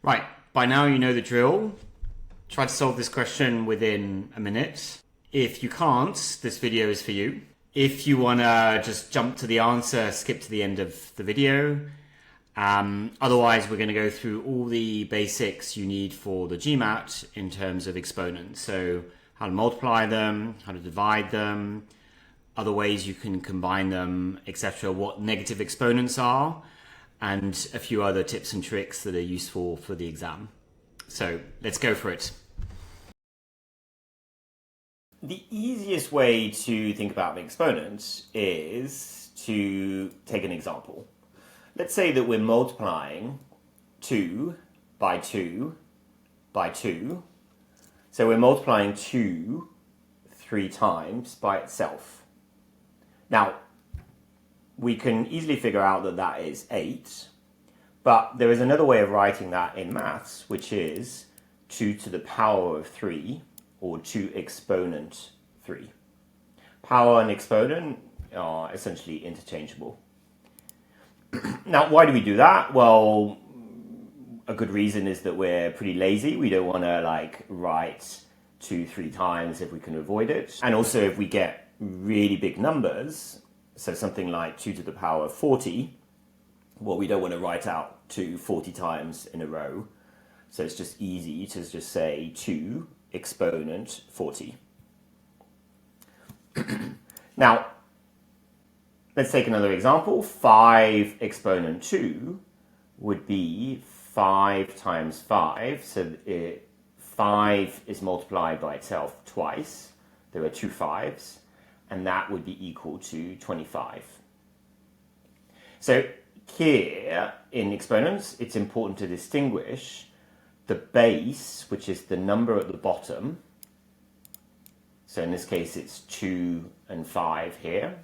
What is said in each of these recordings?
Right, by now you know the drill. Try to solve this question within a minute. If you can't, this video is for you. If you want to just jump to the answer, skip to the end of the video. Otherwise, we're going to go through all the basics you need for the GMAT in terms of exponents. So how to multiply them, how to divide them, other ways you can combine them, etc. What negative exponents are, and a few other tips and tricks that are useful for the exam. So let's go for it. The easiest way to think about the exponents is to take an example. Let's say that we're multiplying 2 by 2 by 2. So we're multiplying 2 3 times by itself. Now, we can easily figure out that that is 8, but there is another way of writing that in maths, which is 2 to the power of 3, or 2 exponent 3. Power and exponent are essentially interchangeable. Now, why do we do that? Well, a good reason is that we're pretty lazy. We don't want to write 2 3 times if we can avoid it. And also if we get really big numbers, so something like 2 to the power of 40, well, we don't want to write out 2 40 times in a row. So it's just easy to just say 2 exponent 40. Now, let's take another example. 5 exponent 2 would be 5 times 5. So 5 is multiplied by itself twice. There are 2 5s, and that would be equal to 25. So here in exponents, it's important to distinguish the base, which is the number at the bottom. So in this case, it's 2 and 5 here.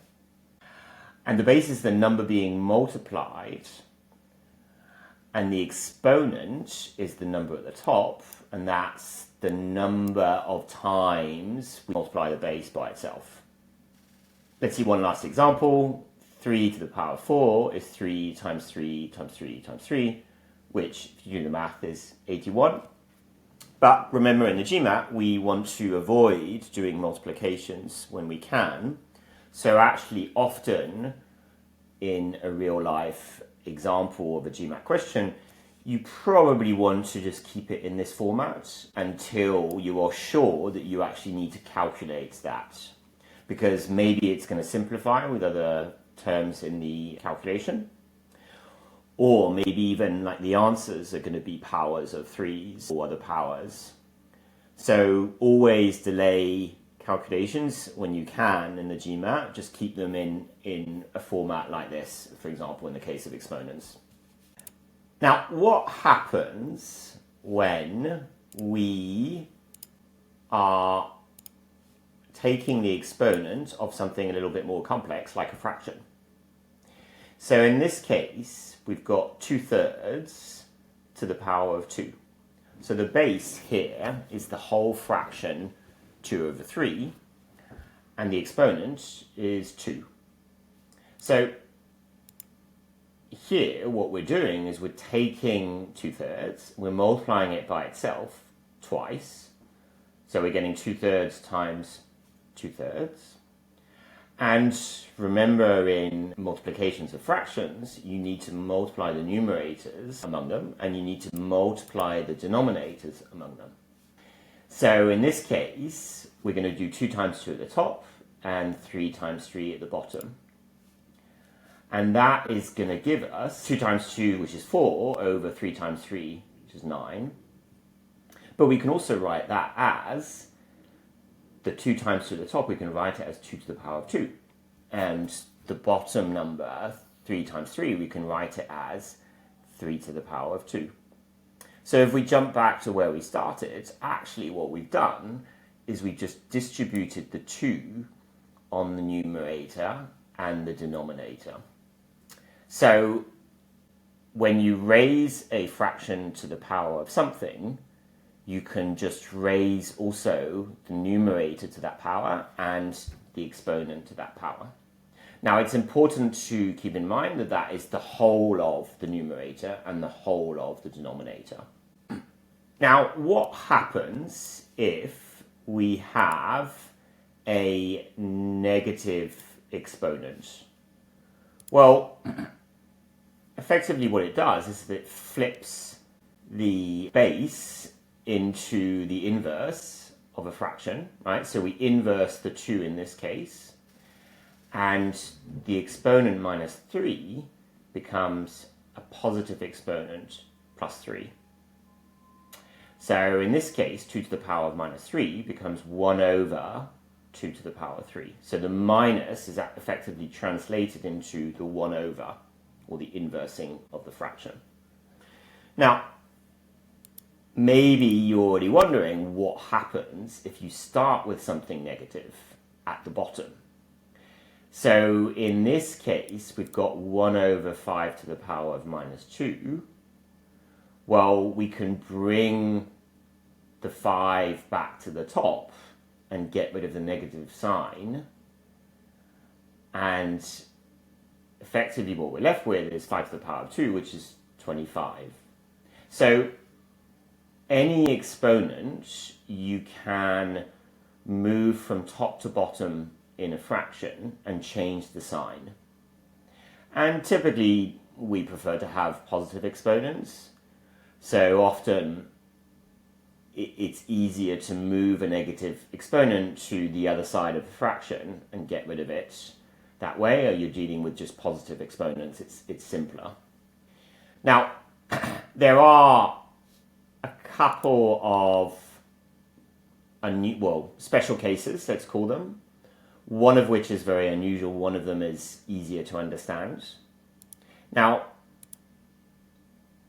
And the base is the number being multiplied. And the exponent is the number at the top. And that's the number of times we multiply the base by itself. Let's see one last example. 3 to the power of 4 is 3 times 3 times 3 times 3, which, if you do the math, is 81. But remember, in the GMAT, we want to avoid doing multiplications when we can. So actually, often in a real-life example of a GMAT question, you probably want to just keep it in this format until you are sure that you actually need to calculate that. Because maybe it's going to simplify with other terms in the calculation. Or maybe even the answers are going to be powers of 3s or other powers. So always delay calculations when you can in the GMAT. Just keep them in a format like this, for example, in the case of exponents. Now, what happens when we are taking the exponent of something a little bit more complex, like a fraction? So in this case, we've got 2/3 to the power of 2. So the base here is the whole fraction 2 over 3, and the exponent is 2. So here, what we're doing is we're taking 2/3, we're multiplying it by itself twice. So we're getting 2/3 times 2/3. And remember, in multiplications of fractions, you need to multiply the numerators among them, and you need to multiply the denominators among them. So in this case, we're going to do 2 times 2 at the top and 3 times 3 at the bottom. And that is going to give us 2 times 2, which is 4, over 3 times 3, which is 9. But we can also write that as the 2 times 2 at the top, we can write it as 2 to the power of 2. And the bottom number, 3 times 3, we can write it as 3 to the power of 2. So if we jump back to where we started, actually what we've done is we just distributed the 2 on the numerator and the denominator. So when you raise a fraction to the power of something, you can just raise also the numerator to that power and the exponent to that power. Now, it's important to keep in mind that that is the whole of the numerator and the whole of the denominator. Now, what happens if we have a negative exponent? Well, effectively what it does is that it flips the base into the inverse of a fraction, right? So we inverse the 2 in this case, and the exponent minus 3 becomes a positive exponent plus 3. So in this case, 2 to the power of minus 3 becomes 1 over 2 to the power 3. So the minus is effectively translated into the 1 over, or the inversing of the fraction. Now, maybe you're already wondering what happens if you start with something negative at the bottom. So in this case, we've got 1 over 5 to the power of minus 2. Well, we can bring the 5 back to the top and get rid of the negative sign. And effectively what we're left with is 5 to the power of 2, which is 25. So any exponent you can move from top to bottom in a fraction and change the sign. And typically we prefer to have positive exponents. So often it's easier to move a negative exponent to the other side of the fraction and get rid of it that way, or you're dealing with just positive exponents. It's simpler. Now, there are a couple of special cases, let's call them. One of which is very unusual, one of them is easier to understand. Now,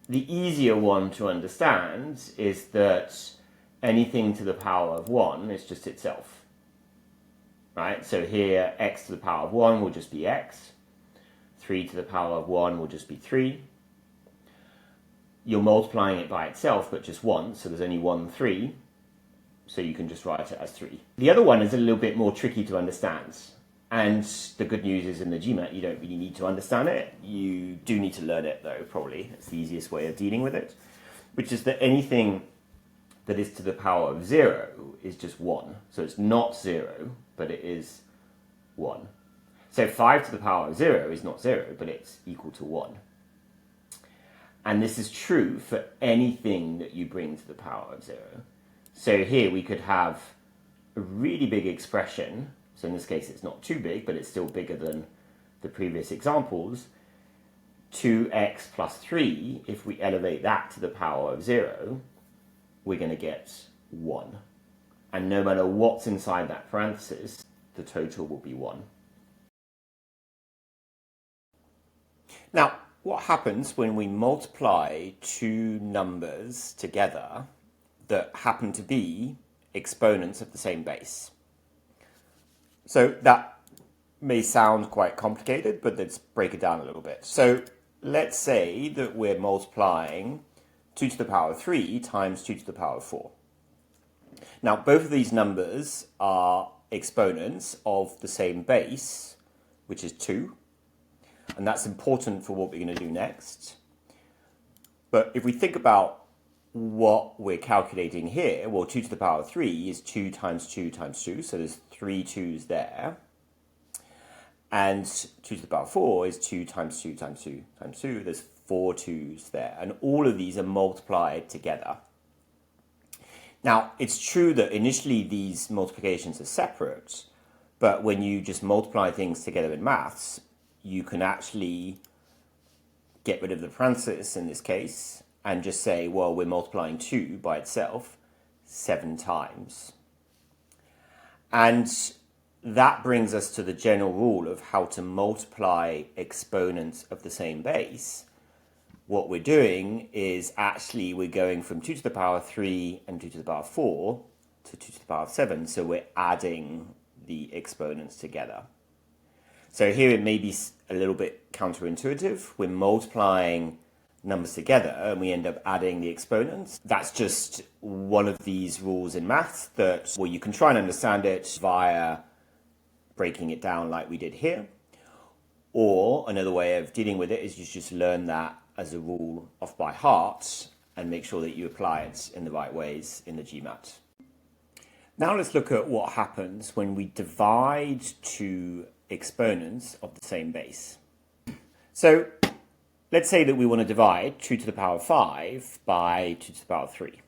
the easier one to understand is that anything to the power of 1 is just itself. Right? So here, x to the power of 1 will just be x. 3 to the power of 1 will just be 3. You're multiplying it by itself, but just once, so there's only 1, 3. So you can just write it as 3. The other one is a little bit more tricky to understand. And the good news is in the GMAT, you don't really need to understand it. You do need to learn it, though, probably. It's the easiest way of dealing with it. Which is that anything that is to the power of 0 is just 1. So it's not 0, but it is 1. So 5 to the power of 0 is not 0, but it's equal to 1. And this is true for anything that you bring to the power of 0. So here we could have a really big expression. So in this case, it's not too big, but it's still bigger than the previous examples. 2x plus 3, if we elevate that to the power of 0, we're going to get 1. And no matter what's inside that parenthesis, the total will be 1. Now, what happens when we multiply two numbers together that happen to be exponents of the same base? So that may sound quite complicated, but let's break it down a little bit. So let's say that we're multiplying 2 to the power of 3 times 2 to the power of 4. Now, both of these numbers are exponents of the same base, which is 2. And that's important for what we're going to do next. But if we think about what we're calculating here, well, 2 to the power of 3 is 2 times 2 times 2, so there's 3 2's there. And 2 to the power of 4 is 2 times 2 times 2 times 2, there's 4 2's there. And all of these are multiplied together. Now, it's true that initially these multiplications are separate, but when you just multiply things together in maths, you can actually get rid of the parenthesis in this case and just say, well, we're multiplying 2 by itself 7 times. And that brings us to the general rule of how to multiply exponents of the same base. What we're doing is actually we're going from 2 to the power of 3 and 2 to the power of 4 to 2 to the power of 7. So we're adding the exponents together. So here it may be a little bit counterintuitive. We're multiplying numbers together and we end up adding the exponents. That's just one of these rules in maths that, well, you can try and understand it via breaking it down like we did here. Or another way of dealing with it is you just learn that as a rule off by heart and make sure that you apply it in the right ways in the GMAT. Now let's look at what happens when we divide two exponents of the same base. So let's say that we want to divide 2 to the power of 5 by 2 to the power of 3.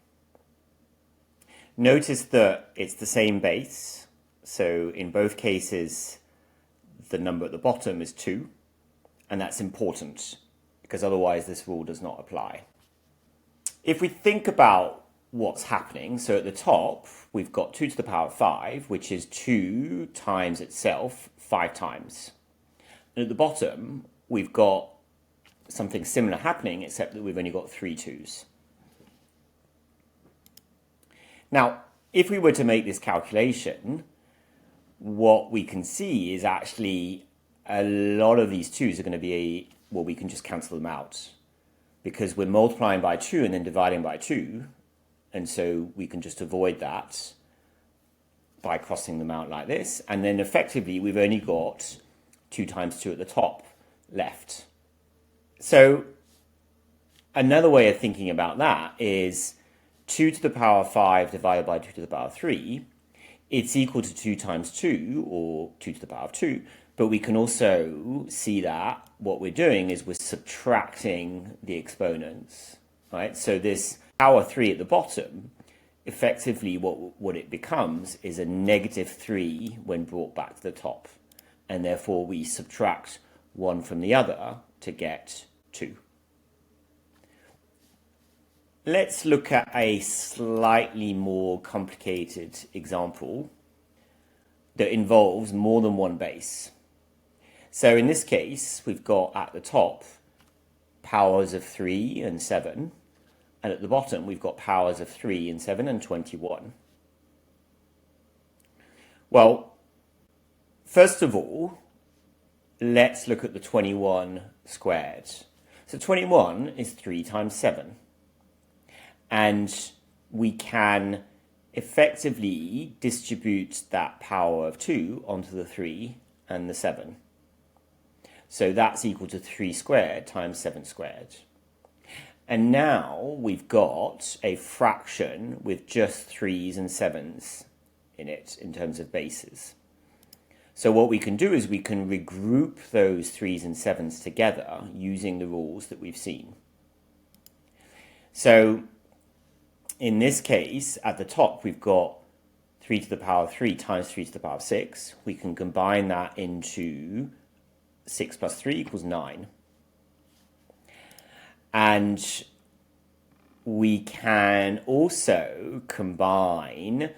Notice that it's the same base, so in both cases the number at the bottom is 2, and that's important because otherwise this rule does not apply. If we think about what's happening, so at the top we've got 2 to the power of 5, which is 2 times itself 5 times. And at the bottom we've got something similar happening, except that we've only got 3 2's. Now, if we were to make this calculation, what we can see is actually a lot of these 2's are going to be, well, we can just cancel them out because we're multiplying by 2 and then dividing by 2, and so we can just avoid that by crossing them out like this, and then effectively we've only got 2 times 2 at the top left. So another way of thinking about that is 2 to the power of 5 divided by 2 to the power of 3. It's equal to 2 times 2, or 2 to the power of 2. But we can also see that what we're doing is we're subtracting the exponents, right? So this power 3 at the bottom, effectively what it becomes is a negative 3 when brought back to the top. And therefore we subtract one from the other to get 2. Let's look at a slightly more complicated example that involves more than one base. So in this case, we've got at the top powers of 3 and 7, and at the bottom we've got powers of 3 and 7 and 21. Well, first of all, let's look at the 21 squared. So 21 is 3 times 7. And we can effectively distribute that power of 2 onto the 3 and the 7. So that's equal to 3 squared times 7 squared. And now we've got a fraction with just 3's and 7's in it in terms of bases. So what we can do is we can regroup those 3's and 7's together using the rules that we've seen. So in this case, at the top, we've got 3 to the power of 3 times 3 to the power of 6. We can combine that into 6 plus 3 equals 9. And we can also combine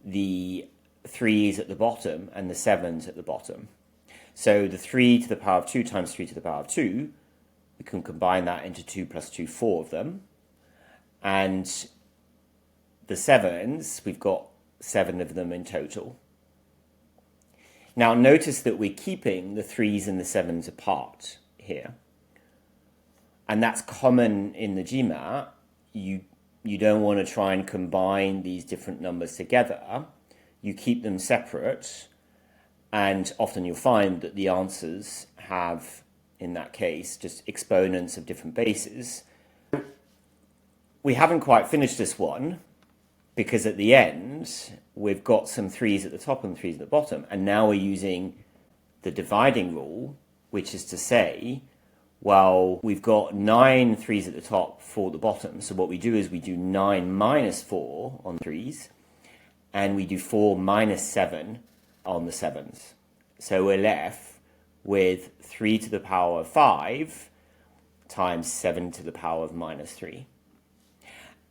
the 3's at the bottom and the 7's at the bottom. So the 3 to the power of 2 times 3 to the power of 2, we can combine that into 2 plus 2, 4 of them. And the 7's, we've got 7 of them in total. Now notice that we're keeping the 3's and the 7's apart here. And that's common in the GMAT. You don't want to try and combine these different numbers together. You keep them separate, and often you'll find that the answers have, in that case, just exponents of different bases. We haven't quite finished this one, because at the end, we've got some 3's at the top and 3's at the bottom, and now we're using the dividing rule, which is to say, well, we've got 9 3's at the top, 4 at the bottom. So what we do is we do 9 minus 4 on 3's, and we do 4 minus 7 on the 7's. So we're left with 3 to the power of 5 times 7 to the power of minus 3.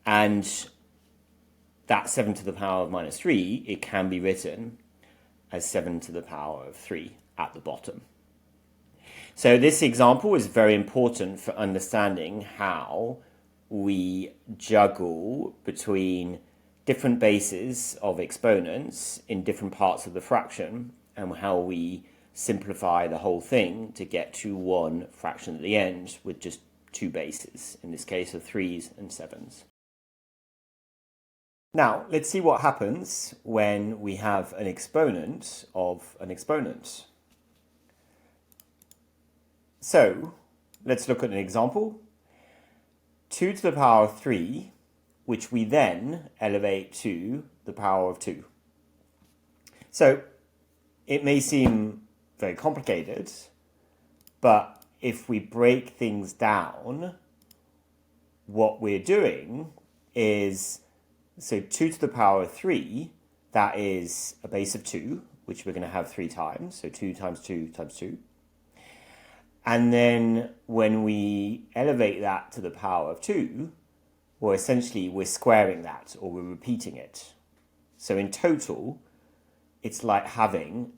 And that 7 to the power of minus 3, it can be written as 7 to the power of 3 at the bottom. So this example is very important for understanding how we juggle between different bases of exponents in different parts of the fraction, and how we simplify the whole thing to get to one fraction at the end with just 2 bases, in this case of 3's and 7's. Now, let's see what happens when we have an exponent of an exponent. So, let's look at an example. 2 to the power of 3, which we then elevate to the power of 2. So it may seem very complicated, but if we break things down, what we're doing is, so 2 to the power of 3, that is a base of 2, which we're going to have 3 times, so 2 times 2 times 2. And then when we elevate that to the power of 2, well, essentially we're squaring that, or we're repeating it. So in total, it's like having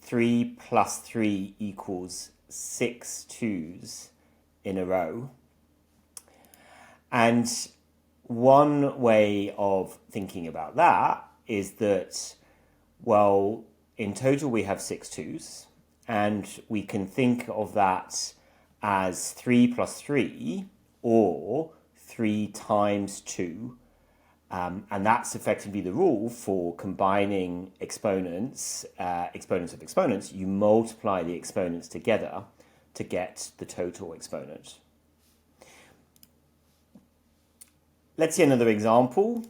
3 plus 3 equals 6 2's in a row. And one way of thinking about that is that, well, in total we have 6 2's, and we can think of that as 3 plus 3, or 3 times 2. And that's effectively the rule for combining exponents, exponents of exponents. You multiply the exponents together to get the total exponent. Let's see another example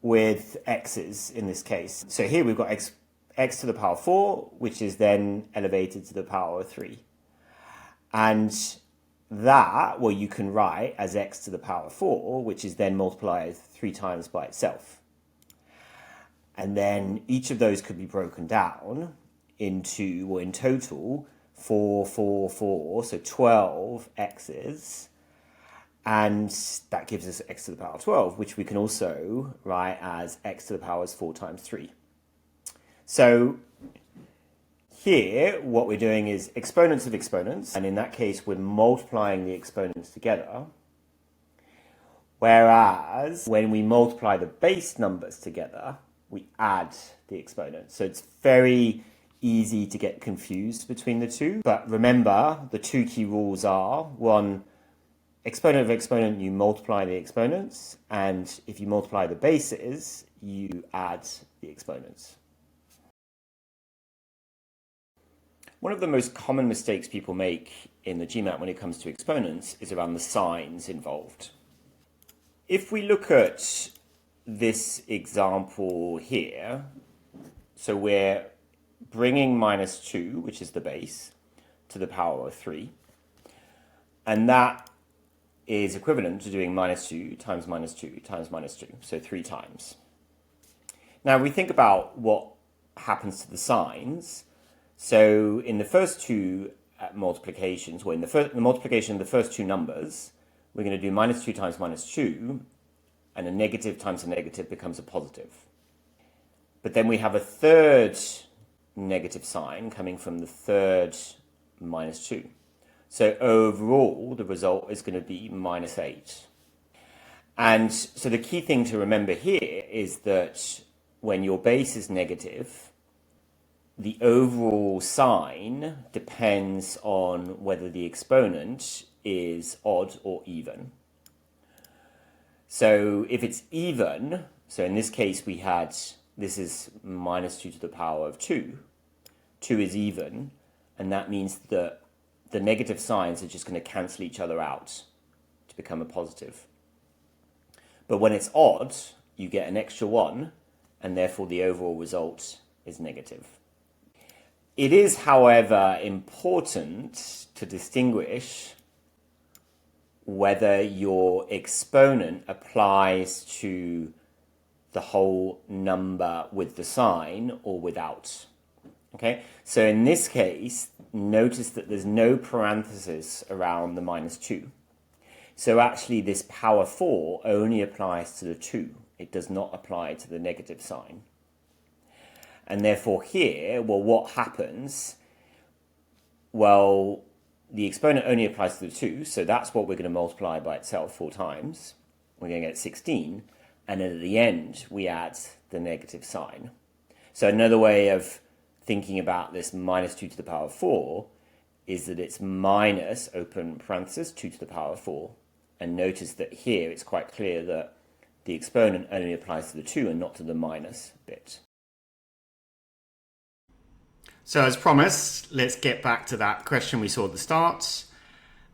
with x's in this case. So here we've got x to the power 4, which is then elevated to the power of 3. And that, well, you can write as x to the power 4, which is then multiplied 3 times by itself. And then each of those could be broken down into, well, in total, 4, 4, 4, so 12 x's. And that gives us x to the power 12, which we can also write as x to the power 4 times 3. So here, what we're doing is exponents of exponents, and in that case, we're multiplying the exponents together. Whereas when we multiply the base numbers together, we add the exponents. So it's very easy to get confused between the two. But remember, the two key rules are, one, exponent of exponent, you multiply the exponents, and if you multiply the bases, you add the exponents. One of the most common mistakes people make in the GMAT when it comes to exponents is around the signs involved. If we look at this example here, so we're bringing minus 2, which is the base, to the power of 3, and that is equivalent to doing minus 2 times minus 2 times minus 2, so 3 times. Now we think about what happens to the signs. So in the first two multiplications, well, in the multiplication of the first two numbers, we're going to do minus 2 times minus 2, and a negative times a negative becomes a positive. But then we have a third negative sign coming from the third minus 2. So overall, the result is going to be minus 8. And so the key thing to remember here is that when your base is negative, the overall sign depends on whether the exponent is odd or even. So if it's even, so in this case we had, this is minus 2 to the power of 2. 2 is even, and that means that the negative signs are just going to cancel each other out to become a positive. But when it's odd, you get an extra 1, and therefore the overall result is negative. It is, however, important to distinguish whether your exponent applies to the whole number with the sign or without. Okay, so in this case, notice that there's no parenthesis around the minus 2. So actually this power 4 only applies to the 2. It does not apply to the negative sign. And therefore here, well, what happens? Well, the exponent only applies to the 2, so that's what we're going to multiply by itself 4 times. We're going to get 16, and then at the end, we add the negative sign. So another way of thinking about this minus 2 to the power of 4 is that it's minus, open parenthesis, 2 to the power of 4. And notice that here it's quite clear that the exponent only applies to the 2 and not to the minus bit. So as promised, let's get back to that question we saw at the start.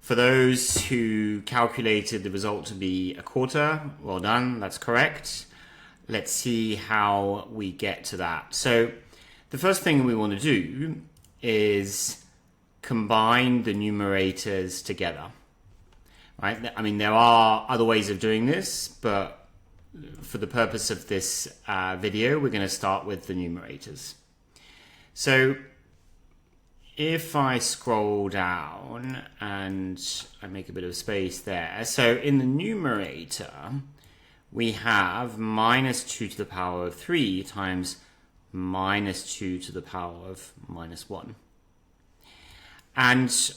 For those who calculated the result to be a quarter, well done, that's correct. Let's see how we get to that. So the first thing we want to do is combine the numerators together. Right? I mean, there are other ways of doing this, but for the purpose of this video, we're going to start with the numerators. So if I scroll down and I make a bit of space there, so in the numerator, we have minus 2 to the power of 3 times minus 2 to the power of minus 1. And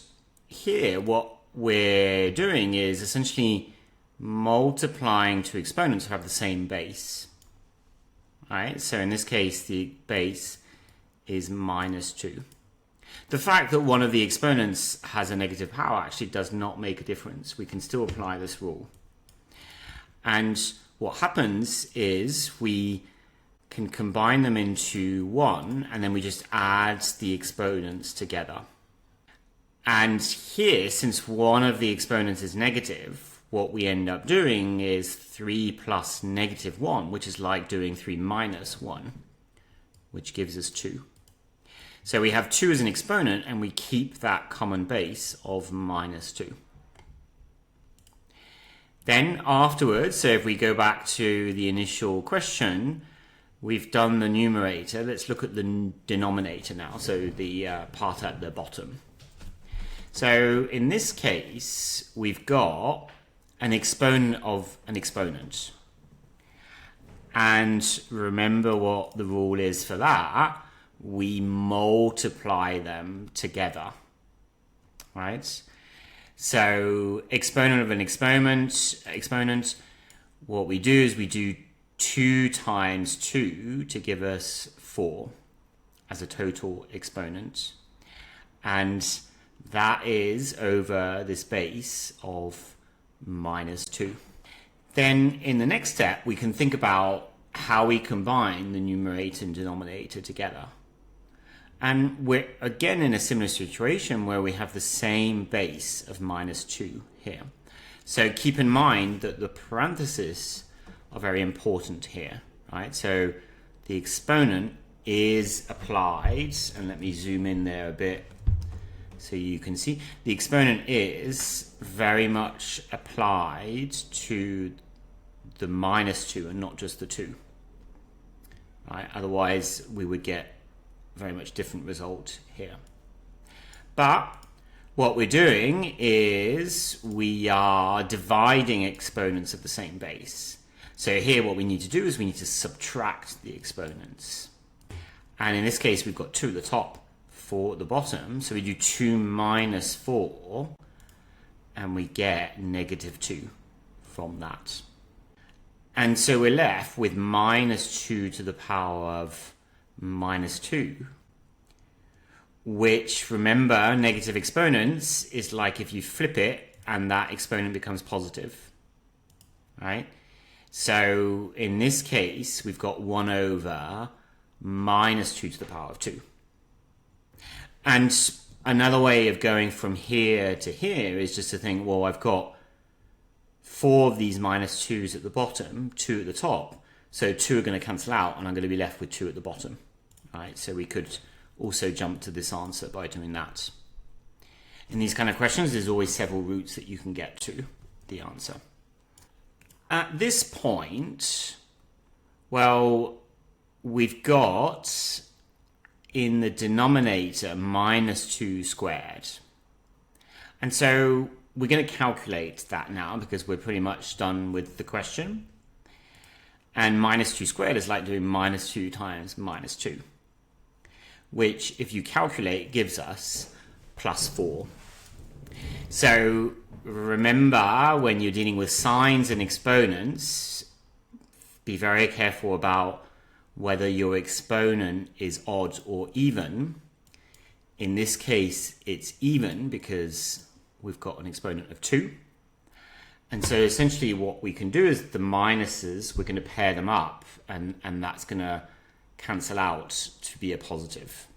here, what we're doing is essentially multiplying two exponents who have the same base. Right? So in this case, the base is minus 2. The fact that one of the exponents has a negative power actually does not make a difference. We can still apply this rule. And what happens is we can combine them into one, and then we just add the exponents together. And here, since one of the exponents is negative, what we end up doing is 3 plus negative 1, which is like doing 3 minus 1, which gives us 2. So we have 2 as an exponent, and we keep that common base of minus 2. Then afterwards, so if we go back to the initial question, we've done the numerator. Let's look at the denominator now, so the part at the bottom. So in this case, we've got an exponent of an exponent. And remember what the rule is for that. We multiply them together, right? So exponent of an exponent, what we do is we do 2 times 2 to give us 4 as a total exponent. And that is over this base of minus 2. Then in the next step, we can think about how we combine the numerator and denominator together. And we're again in a similar situation where we have the same base of minus 2 here. So keep in mind that the parentheses are very important here, right? So the exponent is applied, and let me zoom in there a bit so you can see. The exponent is very much applied to the minus 2 and not just the 2. Right? Otherwise, we would get very much different result here. But what we're doing is we are dividing exponents of the same base. So here what we need to do is we need to subtract the exponents. And in this case, we've got 2 at the top, 4 at the bottom. So we do 2 minus 4, and we get negative 2 from that. And so we're left with minus 2 to the power of minus 2, which, remember, negative exponents is like if you flip it and that exponent becomes positive, right? So in this case, we've got 1 over minus 2 to the power of 2. And another way of going from here to here is just to think, well, I've got 4 of these minus 2's at the bottom, 2 at the top. So 2 are going to cancel out, and I'm going to be left with 2 at the bottom. Right? So we could also jump to this answer by doing that. In these kind of questions, there's always several routes that you can get to the answer. At this point, well, we've got in the denominator minus 2 squared. And so we're going to calculate that now because we're pretty much done with the question. And minus 2 squared is like doing minus 2 times minus 2, which, if you calculate, gives us plus 4. So remember, when you're dealing with signs and exponents, be very careful about whether your exponent is odd or even. In this case, it's even because we've got an exponent of 2. And so essentially what we can do is the minuses, we're going to pair them up, and that's going to cancel out to be a positive.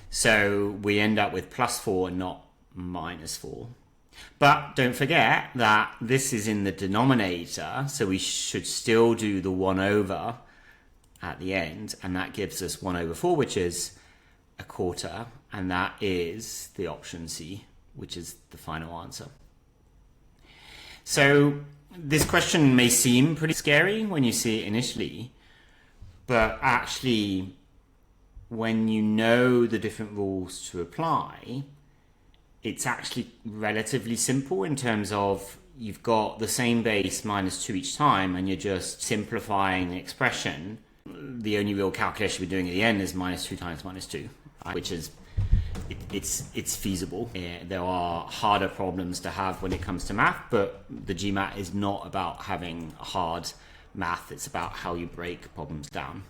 So we end up with plus 4 and not minus 4. But don't forget that this is in the denominator, so we should still do the 1 over at the end, and that gives us 1 over 4, which is a quarter, and that is the option C, which is the final answer. So this question may seem pretty scary when you see it initially, but actually when you know the different rules to apply, it's actually relatively simple in terms of you've got the same base minus 2 each time, and you're just simplifying the expression. The only real calculation we're doing at the end is minus 2 times minus 2, which is it's feasible. There are harder problems to have when it comes to math, but the GMAT is not about having hard math. It's about how you break problems down.